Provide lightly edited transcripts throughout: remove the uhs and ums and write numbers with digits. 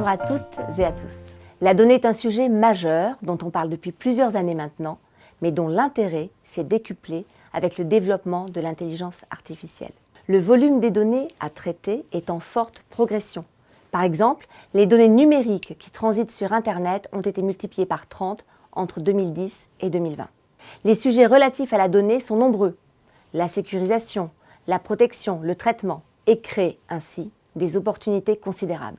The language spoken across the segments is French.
Bonjour à toutes et à tous. La donnée est un sujet majeur dont on parle depuis plusieurs années maintenant, mais dont l'intérêt s'est décuplé avec le développement de l'intelligence artificielle. Le volume des données à traiter est en forte progression. Par exemple, les données numériques qui transitent sur Internet ont été multipliées par 30 entre 2010 et 2020. Les sujets relatifs à la donnée sont nombreux. La sécurisation, la protection, le traitement, et créent ainsi des opportunités considérables.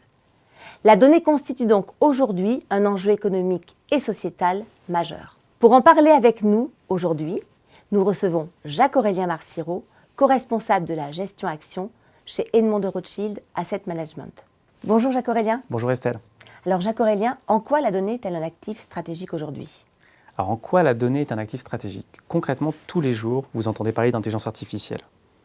La donnée constitue donc aujourd'hui un enjeu économique et sociétal majeur. Pour en parler avec nous aujourd'hui, nous recevons Jacques-Aurélien Marciro, co-responsable de la gestion action chez Edmond de Rothschild Asset Management. Bonjour Jacques-Aurélien. Bonjour Estelle. Alors Jacques-Aurélien, en quoi la donnée est-elle un actif stratégique aujourd'hui ? Alors en quoi la donnée est un actif stratégique ? Concrètement, tous les jours, vous entendez parler d'intelligence artificielle.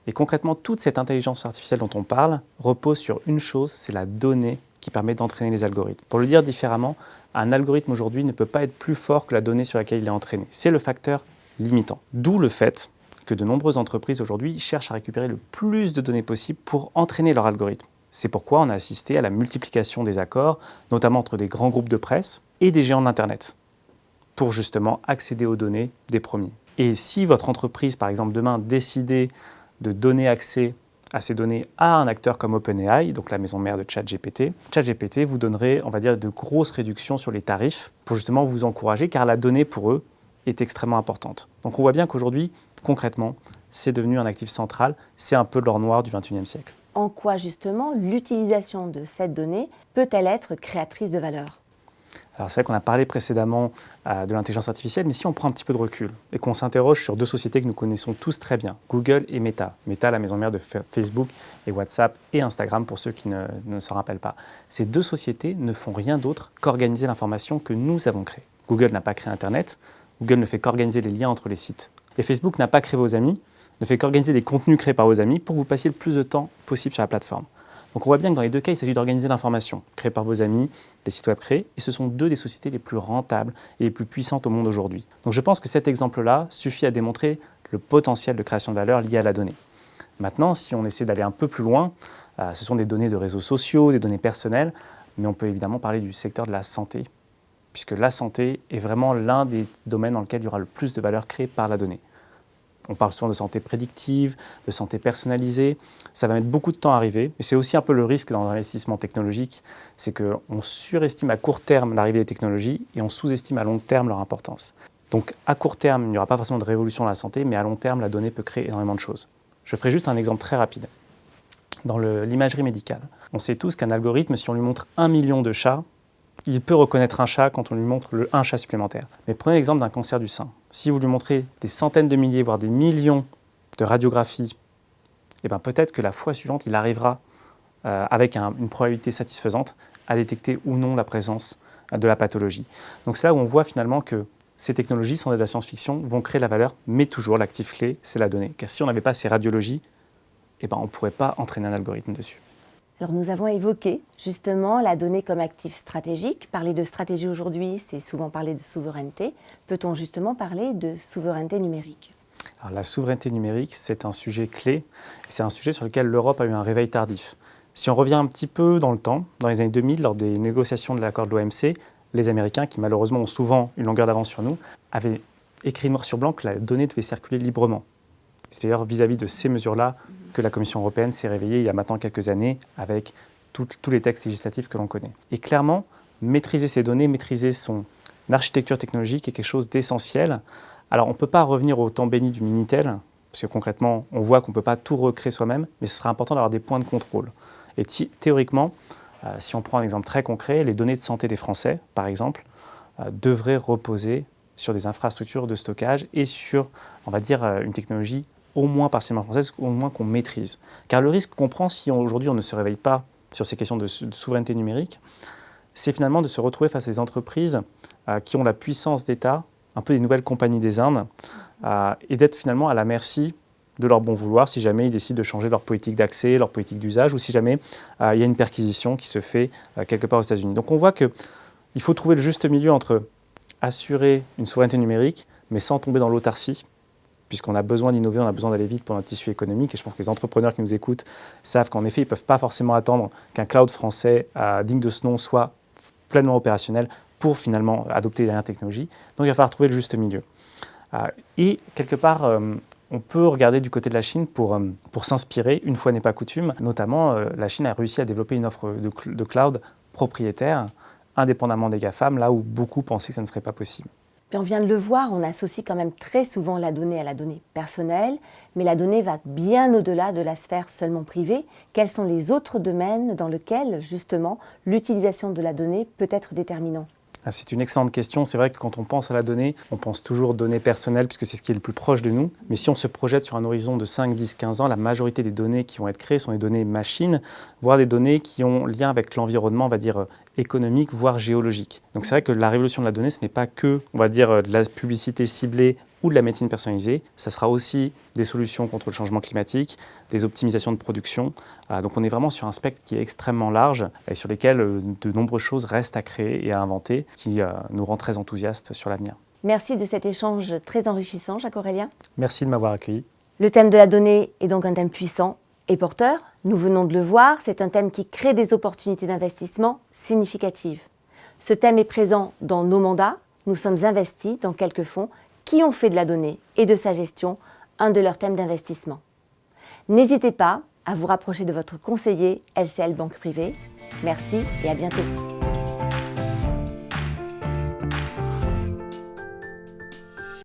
Et concrètement, toute cette intelligence artificielle dont on parle repose sur une chose, c'est la donnée qui permet d'entraîner les algorithmes. Pour le dire différemment, un algorithme aujourd'hui ne peut pas être plus fort que la donnée sur laquelle il est entraîné. C'est le facteur limitant. D'où le fait que de nombreuses entreprises aujourd'hui cherchent à récupérer le plus de données possible pour entraîner leur algorithme. C'est pourquoi on a assisté à la multiplication des accords, notamment entre des grands groupes de presse et des géants de l'Internet, pour justement accéder aux données des premiers. Et si votre entreprise, par exemple, demain décidait de donner accès à ces données à un acteur comme OpenAI, donc la maison mère de ChatGPT vous donnerait, on va dire, de grosses réductions sur les tarifs pour justement vous encourager, car la donnée, pour eux, est extrêmement importante. Donc on voit bien qu'aujourd'hui, concrètement, c'est devenu un actif central, c'est un peu l'or noir du XXIe siècle. En quoi justement l'utilisation de cette donnée peut-elle être créatrice de valeur ? Alors c'est vrai qu'on a parlé précédemment de l'intelligence artificielle, mais si on prend un petit peu de recul et qu'on s'interroge sur deux sociétés que nous connaissons tous très bien, Google et Meta. Meta, la maison mère de Facebook et WhatsApp et Instagram pour ceux qui ne s'en rappellent pas. Ces deux sociétés ne font rien d'autre qu'organiser l'information que nous avons créée. Google n'a pas créé Internet, Google ne fait qu'organiser les liens entre les sites. Et Facebook n'a pas créé vos amis, ne fait qu'organiser les contenus créés par vos amis pour que vous passiez le plus de temps possible sur la plateforme. Donc on voit bien que dans les deux cas, il s'agit d'organiser l'information créée par vos amis, les sites web créés, et ce sont deux des sociétés les plus rentables et les plus puissantes au monde aujourd'hui. Donc je pense que cet exemple-là suffit à démontrer le potentiel de création de valeur lié à la donnée. Maintenant, si on essaie d'aller un peu plus loin, ce sont des données de réseaux sociaux, des données personnelles, mais on peut évidemment parler du secteur de la santé, puisque la santé est vraiment l'un des domaines dans lequel il y aura le plus de valeur créée par la donnée. On parle souvent de santé prédictive, de santé personnalisée. Ça va mettre beaucoup de temps à arriver. Et c'est aussi un peu le risque dans l'investissement technologique, c'est qu'on surestime à court terme l'arrivée des technologies et on sous-estime à long terme leur importance. Donc à court terme, il n'y aura pas forcément de révolution dans la santé, mais à long terme, la donnée peut créer énormément de choses. Je ferai juste un exemple très rapide. Dans l'imagerie médicale, on sait tous qu'un algorithme, si on lui montre 1 million de chats, il peut reconnaître un chat quand on lui montre un chat supplémentaire. Mais prenez l'exemple d'un cancer du sein. Si vous lui montrez des centaines de milliers, voire des millions de radiographies, eh ben peut-être que la fois suivante, il arrivera, avec une probabilité satisfaisante, à détecter ou non la présence de la pathologie. Donc c'est là où on voit finalement que ces technologies, sans être de la science-fiction, vont créer la valeur, mais toujours l'actif clé, c'est la donnée. Car si on n'avait pas ces radiologies, eh ben on ne pourrait pas entraîner un algorithme dessus. Alors nous avons évoqué justement la donnée comme actif stratégique. Parler de stratégie aujourd'hui, c'est souvent parler de souveraineté. Peut-on justement parler de souveraineté numérique ? Alors, la souveraineté numérique, c'est un sujet clé. Et c'est un sujet sur lequel l'Europe a eu un réveil tardif. Si on revient un petit peu dans le temps, dans les années 2000, lors des négociations de l'accord de l'OMC, les Américains, qui malheureusement ont souvent une longueur d'avance sur nous, avaient écrit noir sur blanc que la donnée devait circuler librement. C'est d'ailleurs vis-à-vis de ces mesures-là que la Commission européenne s'est réveillée il y a maintenant quelques années avec tous les textes législatifs que l'on connaît. Et clairement, maîtriser ces données, maîtriser son architecture technologique est quelque chose d'essentiel. Alors on ne peut pas revenir au temps béni du Minitel, parce que concrètement, on voit qu'on ne peut pas tout recréer soi-même, mais ce sera important d'avoir des points de contrôle. Et théoriquement, si on prend un exemple très concret, les données de santé des Français, par exemple, devraient reposer sur des infrastructures de stockage et sur, on va dire, une technologie au moins partiellement française, au moins qu'on maîtrise. Car le risque qu'on prend si aujourd'hui on ne se réveille pas sur ces questions de souveraineté numérique, c'est finalement de se retrouver face à des entreprises qui ont la puissance d'État, un peu des nouvelles compagnies des Indes, et d'être finalement à la merci de leur bon vouloir si jamais ils décident de changer leur politique d'accès, leur politique d'usage, ou si jamais il y a une perquisition qui se fait quelque part aux États-Unis. Donc on voit qu'il faut trouver le juste milieu entre assurer une souveraineté numérique, mais sans tomber dans l'autarcie, puisqu'on a besoin d'innover, on a besoin d'aller vite pour notre tissu économique. Et je pense que les entrepreneurs qui nous écoutent savent qu'en effet, ils ne peuvent pas forcément attendre qu'un cloud français digne de ce nom soit pleinement opérationnel pour finalement adopter les dernières technologies. Donc il va falloir trouver le juste milieu. Et quelque part, on peut regarder du côté de la Chine pour s'inspirer, une fois n'est pas coutume. Notamment, la Chine a réussi à développer une offre de cloud propriétaire, indépendamment des GAFAM, là où beaucoup pensaient que ça ne serait pas possible. Puis on vient de le voir, on associe quand même très souvent la donnée à la donnée personnelle, mais la donnée va bien au-delà de la sphère seulement privée. Quels sont les autres domaines dans lesquels, justement, l'utilisation de la donnée peut être déterminante ? C'est une excellente question. C'est vrai que quand on pense à la donnée, on pense toujours données personnelles puisque c'est ce qui est le plus proche de nous. Mais si on se projette sur un horizon de 5, 10, 15 ans, la majorité des données qui vont être créées sont des données machines, voire des données qui ont lien avec l'environnement, on va dire, économique, voire géologique. Donc c'est vrai que la révolution de la donnée, ce n'est pas que, on va dire, de la publicité ciblée ou de la médecine personnalisée, ça sera aussi des solutions contre le changement climatique, des optimisations de production. Donc on est vraiment sur un spectre qui est extrêmement large et sur lesquels de nombreuses choses restent à créer et à inventer, qui nous rend très enthousiastes sur l'avenir. Merci de cet échange très enrichissant, Jacques-Aurélien. Merci de m'avoir accueilli. Le thème de la donnée est donc un thème puissant et porteur. Nous venons de le voir, c'est un thème qui crée des opportunités d'investissement significatives. Ce thème est présent dans nos mandats. Nous sommes investis dans quelques fonds qui ont fait de la donnée et de sa gestion un de leurs thèmes d'investissement. N'hésitez pas à vous rapprocher de votre conseiller LCL Banque Privée. Merci et à bientôt.